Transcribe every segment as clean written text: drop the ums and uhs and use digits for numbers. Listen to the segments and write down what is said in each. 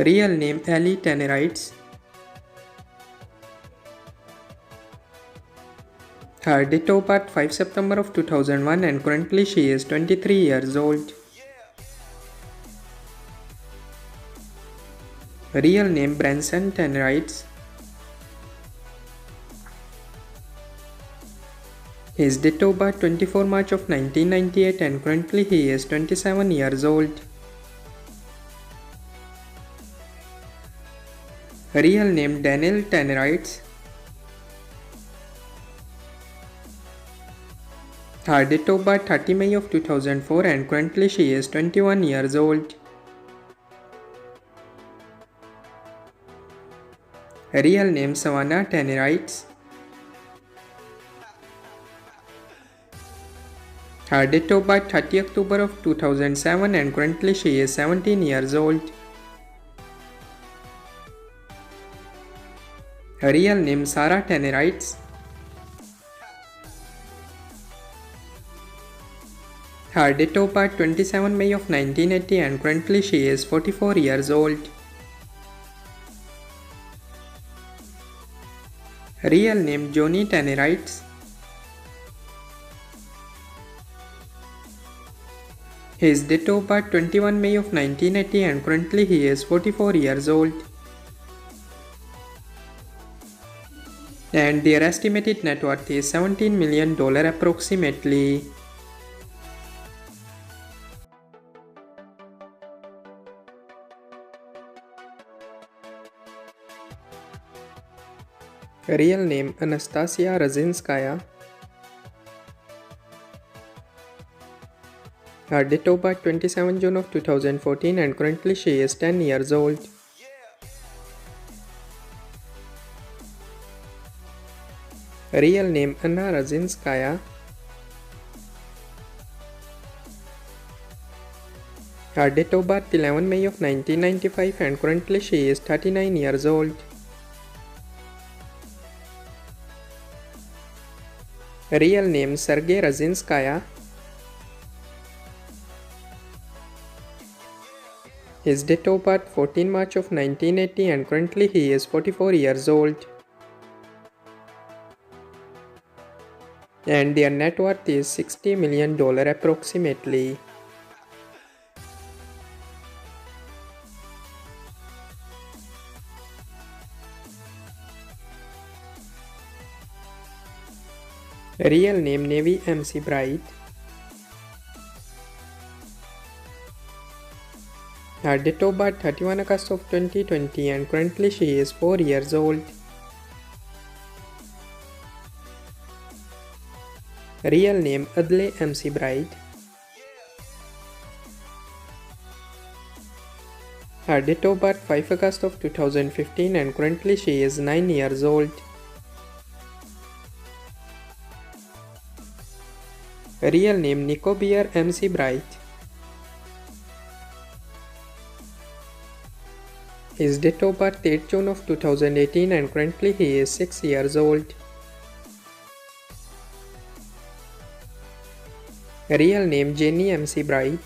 Real name Adley Tannerites. Her date of birth 5 September of 2001 and currently she is 23 years old. Real name Branson Tannerites. His date of birth 24 March of 1998 and currently he is 27 years old. Real name Daniel Tannerites. Her date of birth 30 May of 2004 and currently she is 21 years old. Real name Savannah Tannerites. Her date of birth 30 October of 2007 and currently she is 17 years old. Real name Sarah Tannerites. Her date of birth 27 May of 1980 and currently she is 44 years old. Real name Johnny Tannerites. His date of birth 21 May of 1980 and currently he is 44 years old. And their estimated net worth is $17 million approximately. Real name Nastya Razinskaya. Her date of birth 27 June of 2014 and currently she is 10 years old. Real name Anna Razinskaya. Her date of birth 11 May of 1995 and currently she is 39 years old. Real name Sergey Razinskaya. His date of birth 14 March of 1980 and currently he is 44 years old. And their net worth is $60 million approximately. Real name Navy MC Bright. Her date of birth 31 August of 2020 and currently she is 4 years old. Real name Adley MC Bright. Her date of birth 5 August of 2015 and currently she is 9 years old. Real name Nico Beer MC Bright. His date of birth 8 June of 2018 and currently he is 6 years old. Real name Jenny MC Bright.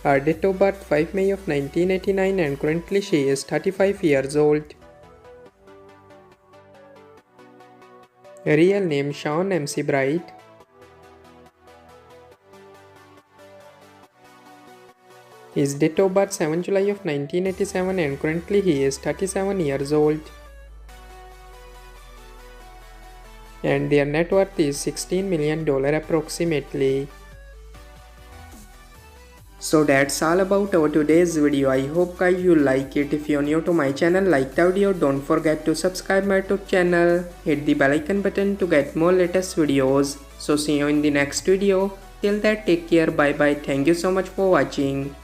Her date of birth 5 May of 1989 and currently she is 35 years old. Real name Sean MC Bright. His date of birth 7 July of 1987 and currently he is 37 years old. And their net worth is $16 million approximately. So that's all about our today's video. I hope guys you like it. If you're new to my channel, like the video, don't forget to subscribe my YouTube channel. Hit the bell icon button to get more latest videos. So see you in the next video. Till that, take care. Bye bye. Thank you so much for watching.